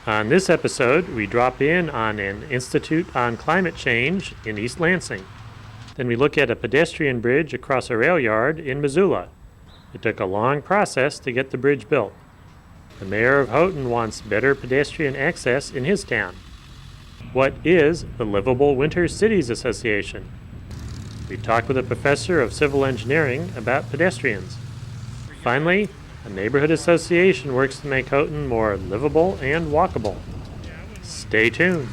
On this episode, we drop in on an Institute on Climate Change in East Lansing. Then we look at a pedestrian bridge across a rail yard in Missoula. It took a long process to get the bridge built. The mayor of Houghton wants better pedestrian access in his town. What is the Livable Winter Cities Association? We talk with a professor of civil engineering about pedestrians. Finally, a neighborhood association works to make Houghton more livable and walkable. Stay tuned.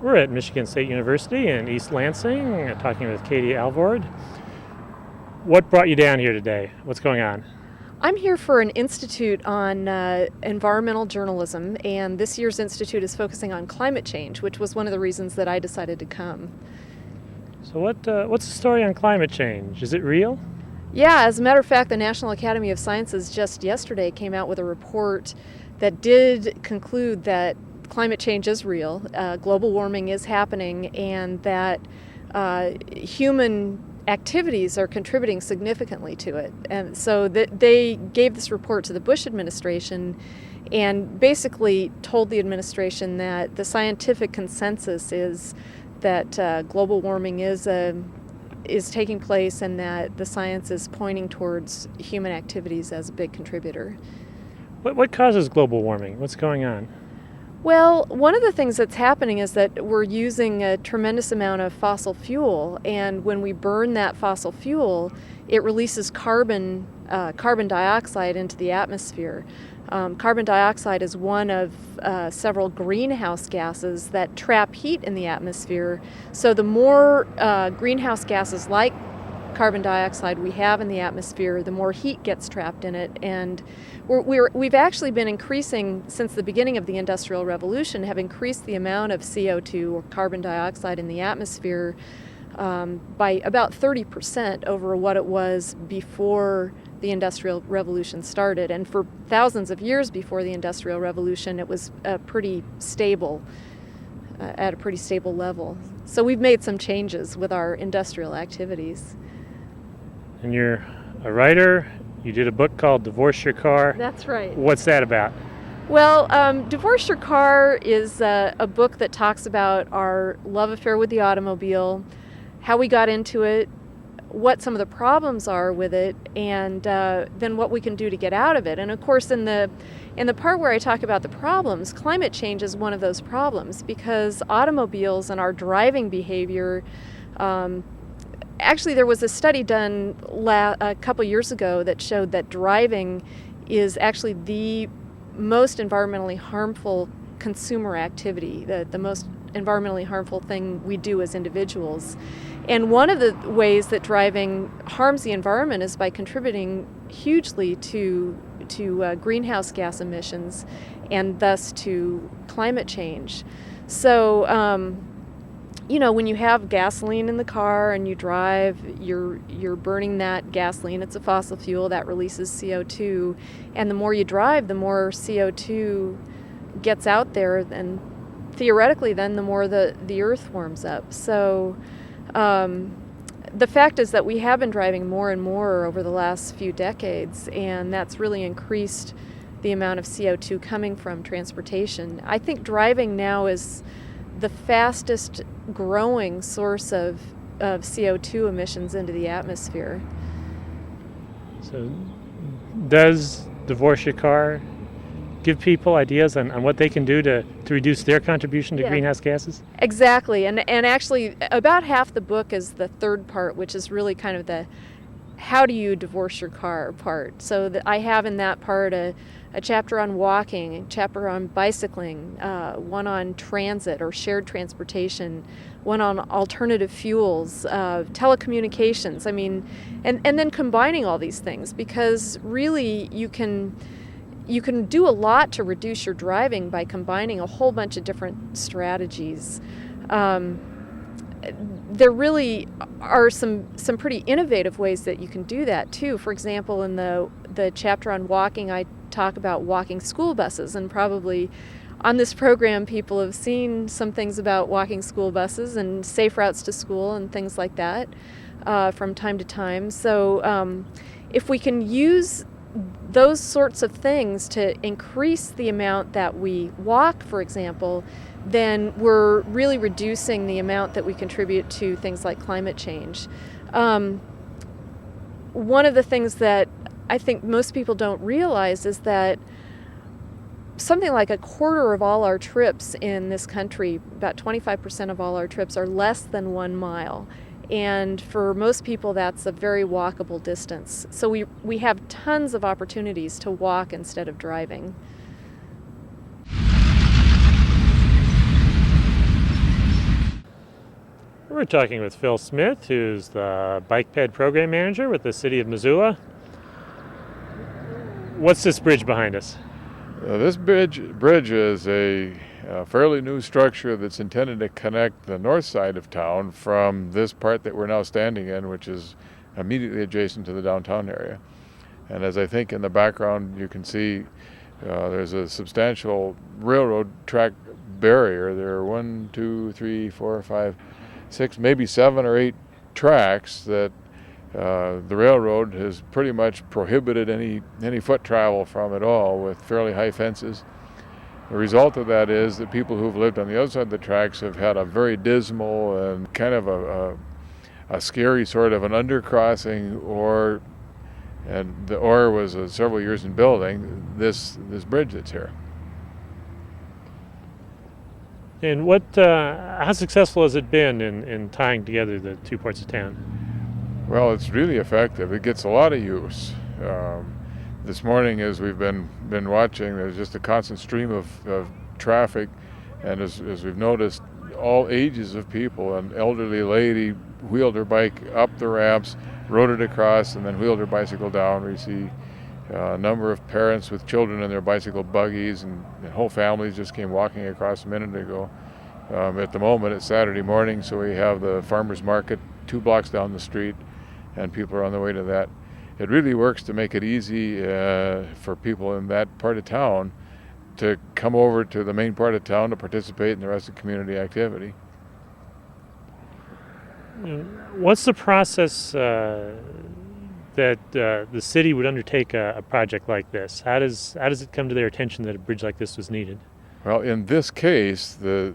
We're at Michigan State University in East Lansing, talking with Katie Alvord. What brought you down here today? What's going on? I'm here for an institute on environmental journalism, and this year's institute is focusing on climate change, which was one of the reasons that I decided to come. So what's the story on climate change? Is it real? Yeah, as a matter of fact, the National Academy of Sciences just yesterday came out with a report that did conclude that climate change is real, global warming is happening, and that human activities are contributing significantly to it. And so they gave this report to the Bush administration and basically told the administration that the scientific consensus is that global warming is taking place, and that the science is pointing towards human activities as a big contributor. What causes global warming? What's going on? Well, one of the things that's happening is that we're using a tremendous amount of fossil fuel, and when we burn that fossil fuel, it releases carbon dioxide into the atmosphere. Carbon dioxide is one of several greenhouse gases that trap heat in the atmosphere. So the more greenhouse gases like carbon dioxide we have in the atmosphere, the more heat gets trapped in it. And we've actually been increasing, since the beginning of the Industrial Revolution, have increased the amount of CO2 or carbon dioxide in the atmosphere by about 30% over what it was before the Industrial Revolution started. And for thousands of years before the Industrial Revolution, it was pretty stable, at a pretty stable level. So we've made some changes with our industrial activities. And you're a writer. You did a book called Divorce Your Car. That's right. What's that about? Well, Divorce Your Car is a book that talks about our love affair with the automobile, how we got into it, what some of the problems are with it, and then what we can do to get out of it. And of course, in the part where I talk about the problems, climate change is one of those problems, because automobiles and our driving behavior, actually there was a study done a couple years ago that showed that driving is actually the most environmentally harmful consumer activity, the most environmentally harmful thing we do as individuals. And one of the ways that driving harms the environment is by contributing hugely to greenhouse gas emissions, and thus to climate change. So, when you have gasoline in the car and you drive, you're burning that gasoline. It's a fossil fuel that releases CO2, and the more you drive, the more CO2 gets out there, and theoretically, then the more the earth warms up. So. The fact is that we have been driving more and more over the last few decades, and that's really increased the amount of CO2 coming from transportation. I think driving now is the fastest growing source of CO2 emissions into the atmosphere. So does Divorce Your Car give people ideas on what they can do to reduce their contribution to greenhouse gases? Exactly, and actually about half the book is the third part, which is really kind of the how do you divorce your car part. So I have in that part a chapter on walking, a chapter on bicycling, one on transit or shared transportation, one on alternative fuels, telecommunications. I mean, and then combining all these things, because really you can do a lot to reduce your driving by combining a whole bunch of different strategies. There really are some pretty innovative ways that you can do that too. For example, in the chapter on walking, I talk about walking school buses, and probably on this program people have seen some things about walking school buses and safe routes to school and things like that from time to time. So if we can use those sorts of things to increase the amount that we walk, for example, then we're really reducing the amount that we contribute to things like climate change. One of the things that I think most people don't realize is that something like a quarter of all our trips in this country, about 25% of all our trips, are less than 1 mile. And for most people, that's a very walkable distance. So we have tons of opportunities to walk instead of driving. We're talking with Phil Smith, who's the Bike Ped Program Manager with the City of Missoula. What's this bridge behind us? This bridge is a fairly new structure that's intended to connect the north side of town from this part that we're now standing in, which is immediately adjacent to the downtown area. And as I think in the background you can see, there's a substantial railroad track barrier. There are 1, 2, 3, 4, 5, 6, maybe 7 or 8 tracks that the railroad has pretty much prohibited any foot travel from at all, with fairly high fences. The result of that is that people who've lived on the other side of the tracks have had a very dismal and kind of a scary sort of an undercrossing, and the ore was several years in building this bridge that's here. And how successful has it been in tying together the two parts of town? Well, it's really effective. It gets a lot of use. This morning, as we've been watching, there's just a constant stream of traffic, and as we've noticed, all ages of people. An elderly lady wheeled her bike up the ramps, rode it across, and then wheeled her bicycle down. We see a number of parents with children in their bicycle buggies, and whole families just came walking across a minute ago. At the moment, it's Saturday morning, so we have the farmers market 2 blocks down the street, and people are on their way to that. It really works to make it easy for people in that part of town to come over to the main part of town to participate in the rest of the community activity. What's the process that the city would undertake a project like this? How does it come to their attention that a bridge like this was needed? Well, in this case, a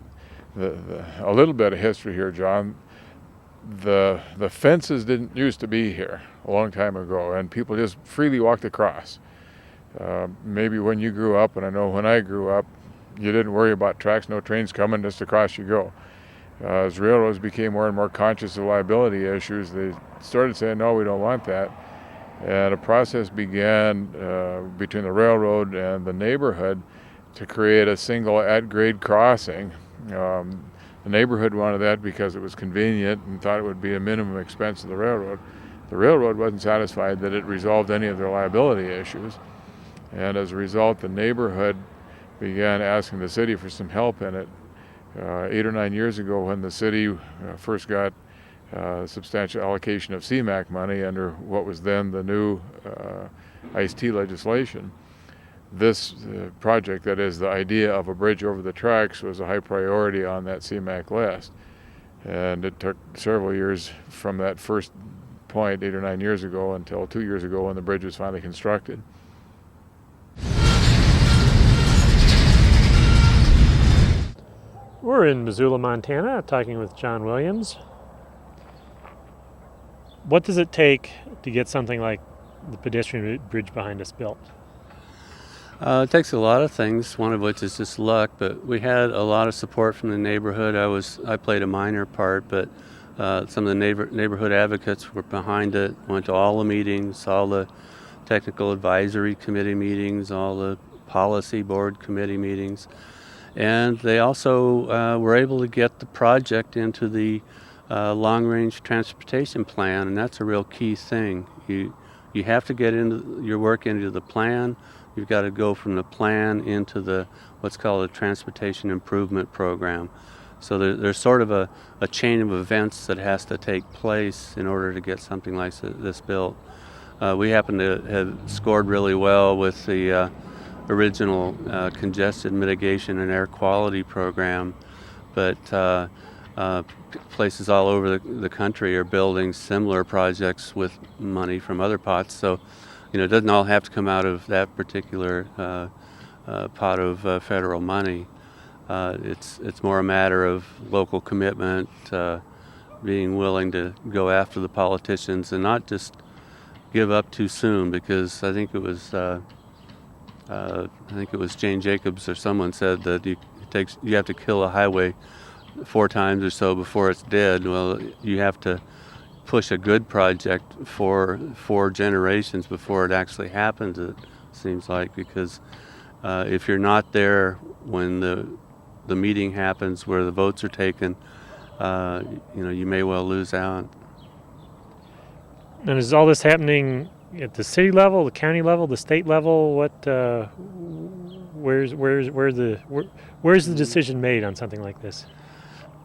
little bit of history here, John. The fences didn't used to be here a long time ago, and people just freely walked across. Maybe when you grew up, and I know when I grew up, you didn't worry about tracks, no trains coming, just across you go. As railroads became more and more conscious of liability issues, they started saying, no, we don't want that. And a process began between the railroad and the neighborhood to create a single at-grade crossing. The neighborhood wanted that because it was convenient and thought it would be a minimum expense of the railroad. The railroad wasn't satisfied that it resolved any of their liability issues. And as a result, the neighborhood began asking the city for some help in it. 8 or 9 years ago, when the city first got a substantial allocation of CMAQ money under what was then the new ICE-T legislation, this project, that is the idea of a bridge over the tracks, was a high priority on that CMAQ list. And it took several years from that first point, 8 or 9 years ago, until 2 years ago when the bridge was finally constructed. We're in Missoula, Montana, talking with John Williams. What does it take to get something like the pedestrian bridge behind us built? It takes a lot of things, one of which is just luck, but we had a lot of support from the neighborhood. I played a minor part, but some of the neighborhood advocates were behind it, went to all the meetings, all the technical advisory committee meetings, all the policy board committee meetings. And they also were able to get the project into the long-range transportation plan, and that's a real key thing. You have to get into your work into the plan. You've got to go from the plan into what's called a transportation improvement program. So there's sort of a chain of events that has to take place in order to get something like this built. We happen to have scored really well with the original congestion mitigation and air quality program, but Places all over the country are building similar projects with money from other pots. So, it doesn't all have to come out of that particular pot of federal money. It's more a matter of local commitment, being willing to go after the politicians and not just give up too soon, because I think it was Jane Jacobs or someone said that you have to kill a highway 4 times or so before it's dead. Well, you have to push a good project for 4 generations before it actually happens, it seems like, because if you're not there when the meeting happens where the votes are taken, you may well lose out. And is all this happening at the city level, the county level, the state level? Where's the decision made on something like this?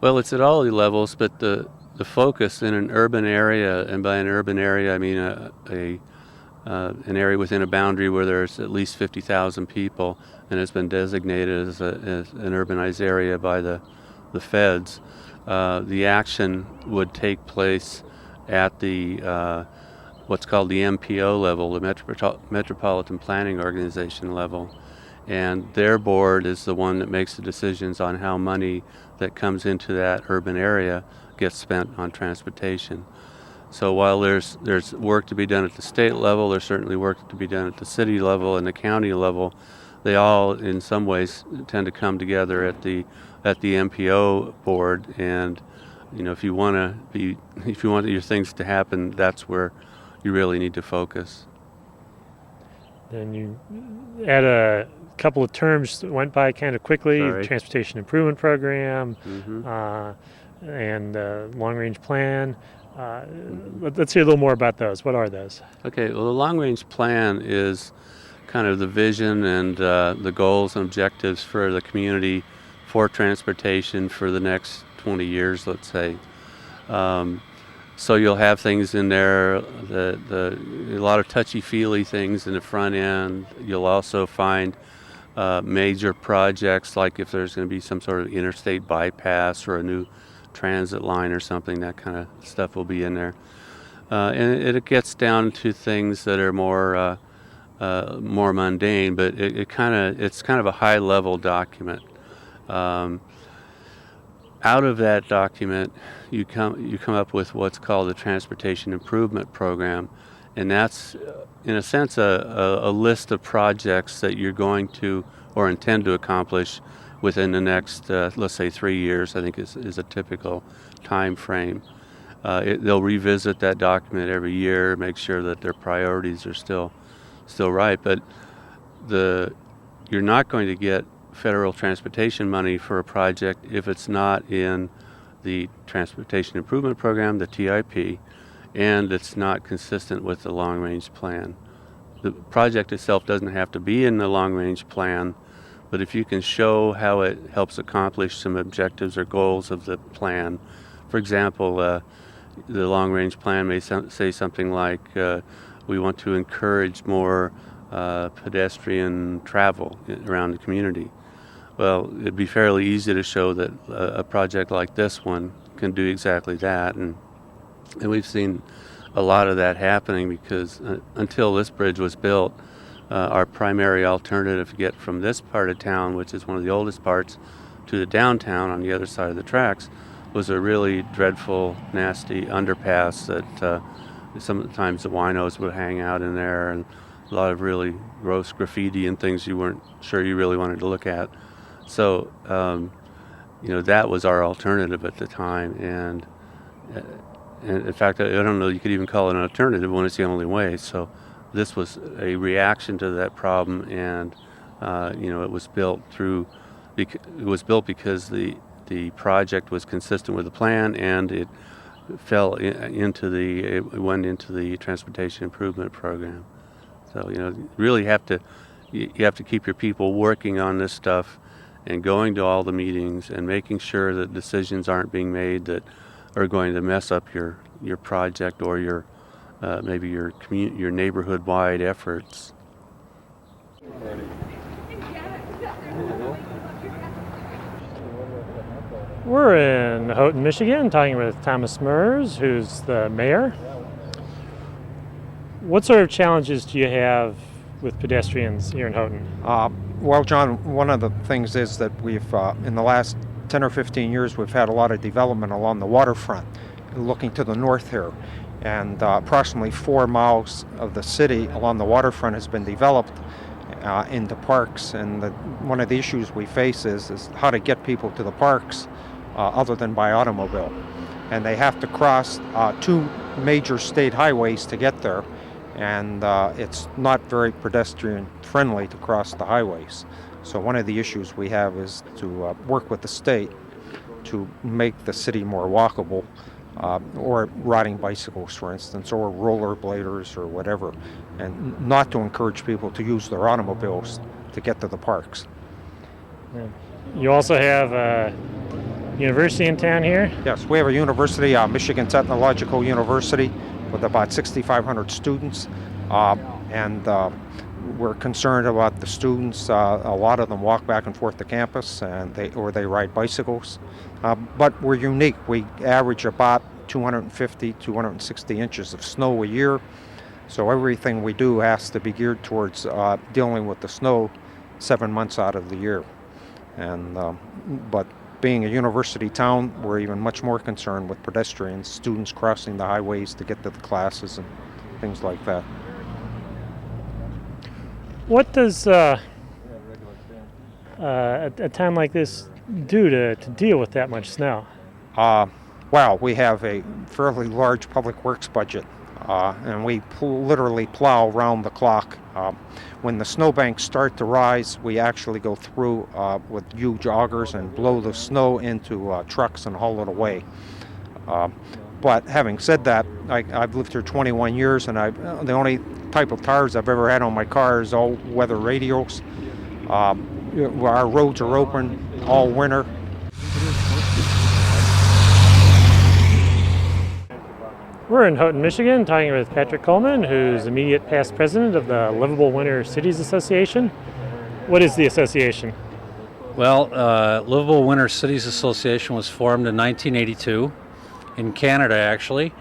Well, it's at all levels, but the focus in an urban area, and by an urban area I mean an area within a boundary where there's at least 50,000 people, and it's been designated as an urbanized area by the feds. The action would take place at the what's called the MPO level, the Metropolitan Planning Organization level, and their board is the one that makes the decisions on how money that comes into that urban area gets spent on transportation. So while there's work to be done at the state level, there's certainly work to be done at the city level and the county level. They all, in some ways, tend to come together at the MPO board. And if you want your things to happen, that's where you really need to focus. Then you add a couple of terms that went by kind of quickly: Sorry. Transportation Improvement Program, Mm-hmm. and Long-Range Plan. Let's hear a little more about those. What are those? Okay, well, the long-range plan is kind of the vision and the goals and objectives for the community for transportation for the next 20 years, let's say. So you'll have things in there, a lot of touchy-feely things in the front end. You'll also find major projects, like if there's going to be some sort of interstate bypass or a new transit line or something, that kind of stuff will be in there. And it gets down to things that are more mundane, but it's kind of a high-level document. Out of that document, you come up with what's called the Transportation Improvement Program, and that's, in a sense, a list of projects that you're going to or intend to accomplish within the next, let's say, 3 years. I think is a typical time frame. They'll revisit that document every year, make sure that their priorities are still right. But you're not going to get federal transportation money for a project if it's not in the Transportation Improvement Program, the TIP, and it's not consistent with the long-range plan. The project itself doesn't have to be in the long-range plan, but if you can show how it helps accomplish some objectives or goals of the plan. For example, the long-range plan may say something like, we want to encourage more pedestrian travel around the community. Well, it'd be fairly easy to show that a project like this one can do exactly that, and we've seen a lot of that happening, because until this bridge was built, our primary alternative to get from this part of town, which is one of the oldest parts, to the downtown on the other side of the tracks, was a really dreadful, nasty underpass that sometimes the winos would hang out in there, and a lot of really gross graffiti and things you weren't sure you really wanted to look at. So, that was our alternative at the time, and in fact, I don't know you could even call it an alternative when it's the only way. So, this was a reaction to that problem, and it was built because the project was consistent with the plan, and it went into the Transportation Improvement Program. So, really you have to keep your people working on this stuff and going to all the meetings and making sure that decisions aren't being made that are going to mess up your project or your maybe your neighborhood-wide efforts. We're in Houghton, Michigan, talking with Thomas Mers, who's the mayor. What sort of challenges do you have with pedestrians here in Houghton? Well, John, one of the things is that we've, in the last 10 or 15 years, we've had a lot of development along the waterfront, looking to the north here. And approximately 4 miles of the city along the waterfront has been developed into parks. And one of the issues we face is how to get people to the parks other than by automobile. And they have to cross 2 major state highways to get there. And it's not very pedestrian friendly to cross the highways. So one of the issues we have is to work with the state to make the city more walkable, or riding bicycles, for instance, or rollerbladers or whatever, and not to encourage people to use their automobiles to get to the parks. Yeah. You also have a university in town here? Yes, we have a university, Michigan Technological University, with about 6,500 students, and we're concerned about the students. A lot of them walk back and forth to campus, and they ride bicycles. But we're unique. We average about 250, 260 inches of snow a year. So everything we do has to be geared towards dealing with the snow 7 months out of the year. And but being a university town, we're even much more concerned with pedestrians, students crossing the highways to get to the classes and things like that. What does a town like this do to deal with that much snow? Well, we have a fairly large public works budget, and we literally plow round the clock. When the snowbanks start to rise, we actually go through with huge augers and blow the snow into trucks and haul it away. But having said that, I've lived here 21 years, and the only type of tires I've ever had on my car is all-weather radials. Our roads are open all winter. We're in Houghton, Michigan, talking with Patrick Coleman, who's immediate past president of the Livable Winter Cities Association. What is the association? Well, Livable Winter Cities Association was formed in 1982 in Canada, actually,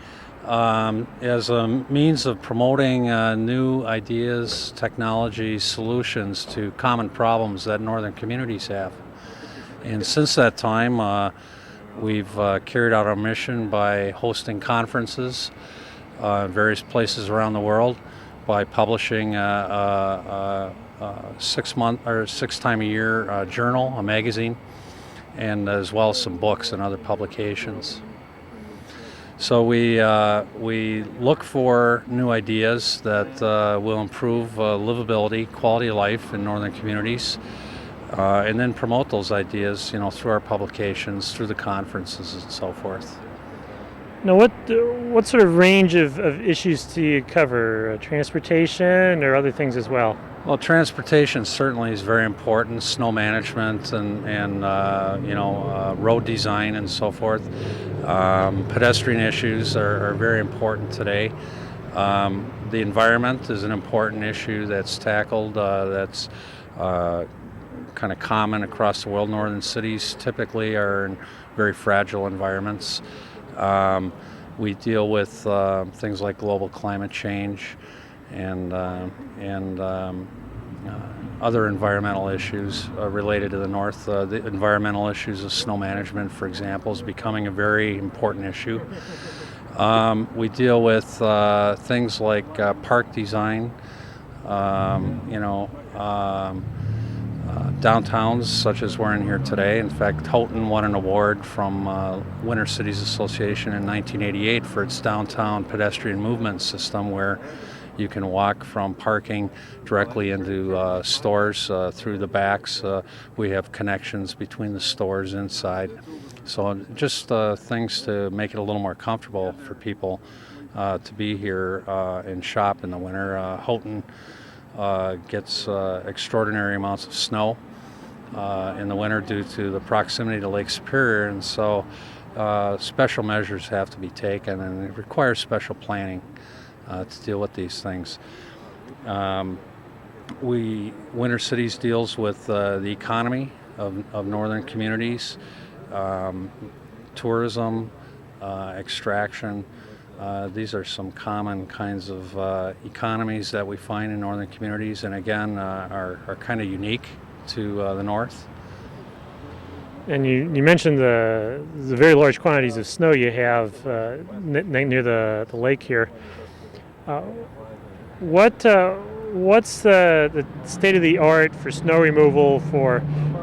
as a means of promoting new ideas, technology, solutions to common problems that northern communities have. And since that time, we've carried out our mission by hosting conferences in various places around the world, by publishing a 6 time a year journal, a magazine, and as well as some books and other publications. So we look for new ideas that will improve livability, quality of life in northern communities, and then promote those ideas, through our publications, through the conferences, and so forth. Now, what sort of range of issues do you cover? Transportation or other things as well? Well, transportation certainly is very important. Snow management and road design and so forth. Pedestrian issues are very important today. The environment is an important issue that's tackled. That's kind of common across the world. Northern cities typically are in very fragile environments. We deal with things like global climate change and other environmental issues related to the north. The environmental issues of snow management, for example, is becoming a very important issue. We deal with things like park design, downtowns such as we're in here today. In fact, Houghton won an award from Winter Cities Association in 1988 for its downtown pedestrian movement system, where you can walk from parking directly into stores through the backs. We have connections between the stores inside. So just things to make it a little more comfortable for people to be here and shop in the winter. Houghton gets extraordinary amounts of snow in the winter due to the proximity to Lake Superior, and so special measures have to be taken, and it requires special planning to deal with these things. Winter Cities deals with the economy of northern communities, tourism, extraction. These are some common kinds of economies that we find in northern communities, and again are kind of unique to the north. And you mentioned the very large quantities of snow you have near the lake here. What's the state of the art for snow removal for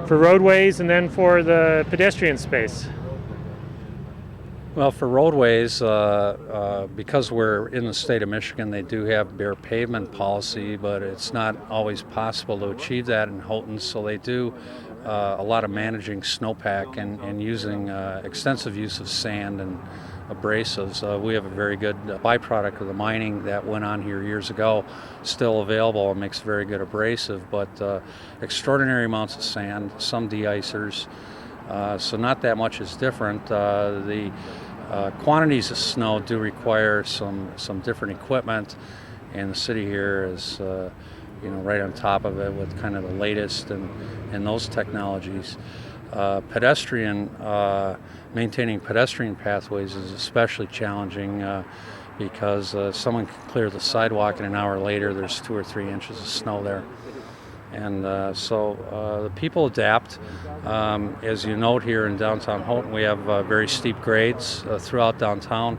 roadways and then for the pedestrian space? Well, for roadways, because we're in the state of Michigan, they do have bare pavement policy, but it's not always possible to achieve that in Houghton, so they do a lot of managing snowpack and using extensive use of sand and abrasives. We have a very good byproduct of the mining that went on here years ago, still available and makes very good abrasive, but extraordinary amounts of sand, some de-icers, so not that much is different. The quantities of snow do require some different equipment, and the city here is right on top of it with kind of the latest and those technologies. Maintaining pedestrian pathways is especially challenging because someone can clear the sidewalk and an hour later there's 2 or 3 inches of snow there. And so the people adapt. As you note here in downtown Houghton, we have very steep grades throughout downtown.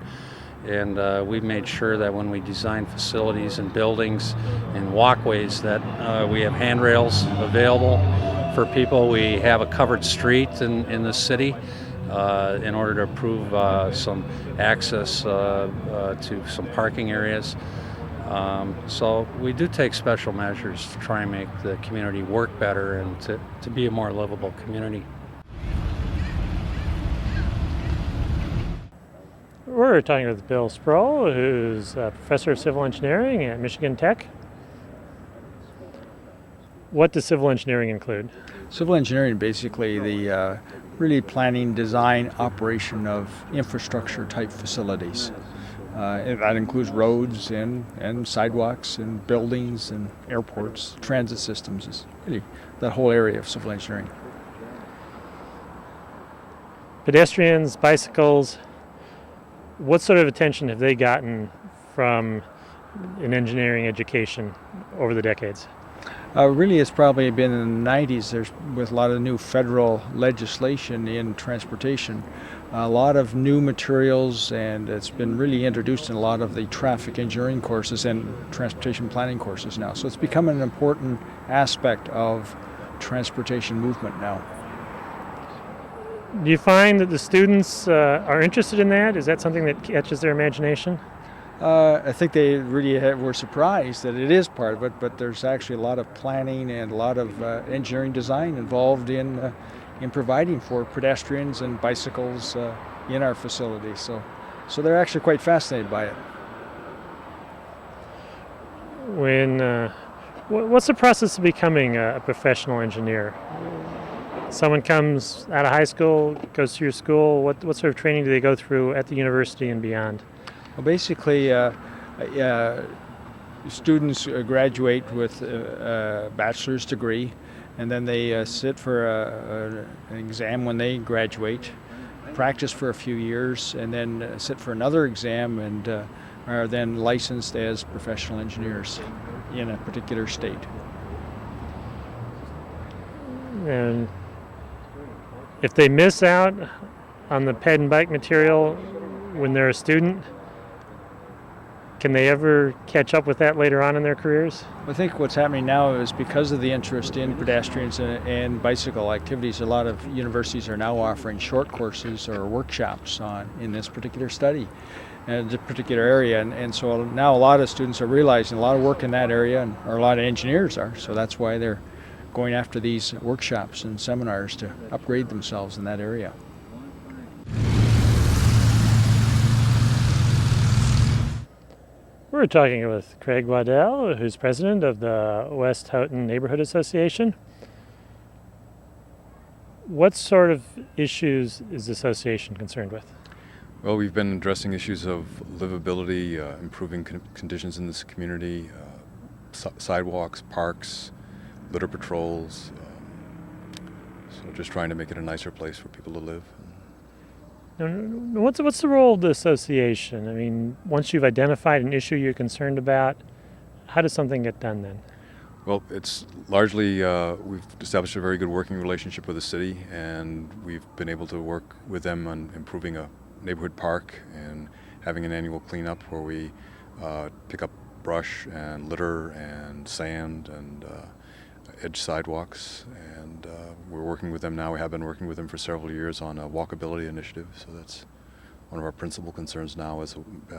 And we've made sure that when we design facilities and buildings and walkways that we have handrails available for people. We have a covered street in the city in order to improve some access to some parking areas. So we do take special measures to try and make the community work better and to be a more livable community. We're talking with Bill Sproul, who's a professor of civil engineering at Michigan Tech. What does civil engineering include? Civil engineering, basically the really planning, design, operation of infrastructure type facilities. That includes roads and sidewalks and buildings and airports, transit systems, is really that whole area of civil engineering. Pedestrians, bicycles, what sort of attention have they gotten from an engineering education over the decades? Really, it's probably been in the 90s. There's with a lot of new federal legislation in transportation, a lot of new materials, and it's been really introduced in a lot of the traffic engineering courses and transportation planning courses now. So it's become an important aspect of transportation movement now. Do you find that the students are interested in that? Is that something that catches their imagination? I think they really were surprised that it is part of it, but there's actually a lot of planning and a lot of engineering design involved in providing for pedestrians and bicycles in our facilities. So they're actually quite fascinated by it. What's the process of becoming a professional engineer? Someone comes out of high school, goes through your school. What sort of training do they go through at the university and beyond? Well, basically, students graduate with a bachelor's degree, and then they sit for an exam when they graduate, practice for a few years, and then sit for another exam, and are then licensed as professional engineers in a particular state. And if they miss out on the ped and bike material when they're a student, can they ever catch up with that later on in their careers? I think what's happening now is because of the interest in pedestrians and bicycle activities, a lot of universities are now offering short courses or workshops in this particular study and this particular area. And so now a lot of students are realizing a lot of work in that area, or a lot of engineers are. So that's why they're going after these workshops and seminars to upgrade themselves in that area. We're talking with Craig Waddell, who's president of the West Houghton Neighborhood Association. What sort of issues is the association concerned with? Well, we've been addressing issues of livability, improving conditions in this community, sidewalks, parks, litter patrols. So So just trying to make it a nicer place for people to live. Now, what's the role of the association? I mean, once you've identified an issue you're concerned about, how does something get done then? Well, it's largely, we've established a very good working relationship with the city, and we've been able to work with them on improving a neighborhood park and having an annual cleanup where we pick up brush and litter and sand and edge sidewalks. And we're working with them now. We have been working with them for several years on a walkability initiative. So that's one of our principal concerns now, is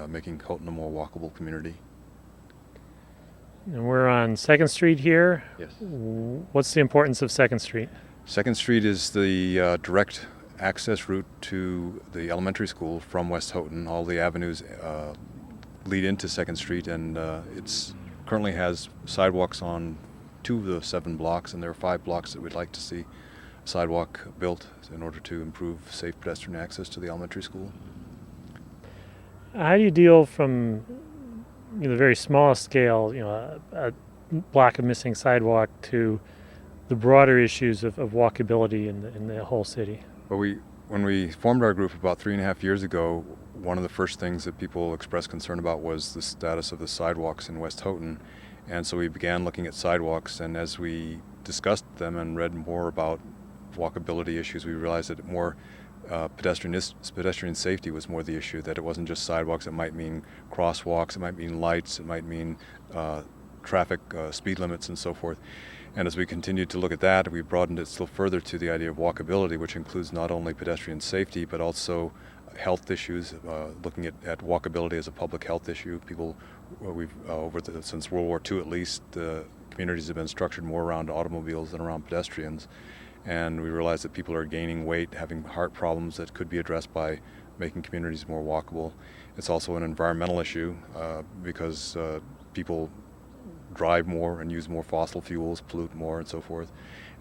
making Houghton a more walkable community. And we're on 2nd Street here. Yes. What's the importance of 2nd Street? 2nd Street is the direct access route to the elementary school from West Houghton. All the avenues lead into 2nd Street, and it's currently has sidewalks on 2 of the 7 blocks, and there are 5 blocks that we'd like to see sidewalk built in order to improve safe pedestrian access to the elementary school. How do you deal from the very small scale, a block of missing sidewalk, to the broader issues of walkability in the whole city? Well, when we formed our group about 3.5 years ago, one of the first things that people expressed concern about was the status of the sidewalks in West Houghton. And so we began looking at sidewalks, and as we discussed them and read more about walkability issues, we realized that pedestrian safety was more the issue, that it wasn't just sidewalks. It might mean crosswalks, it might mean lights, it might mean traffic speed limits and so forth. And as we continued to look at that, we broadened it still further to the idea of walkability, which includes not only pedestrian safety but also health issues, looking at walkability as a public health issue. People, since World War II at least, the communities have been structured more around automobiles than around pedestrians. And we realize that people are gaining weight, having heart problems that could be addressed by making communities more walkable. It's also an environmental issue because people drive more and use more fossil fuels, pollute more, and so forth.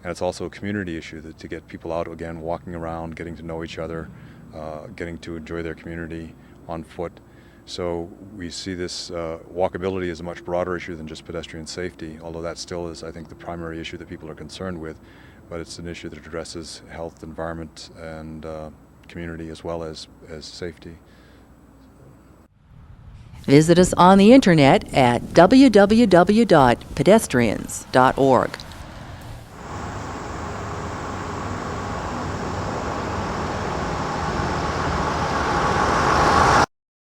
And it's also a community issue to get people out, again, walking around, getting to know each other, getting to enjoy their community on foot. So we see this walkability as a much broader issue than just pedestrian safety, although that still is, I think, the primary issue that people are concerned with. But it's an issue that addresses health, environment, and community as well as safety. Visit us on the internet at www.pedestrians.org.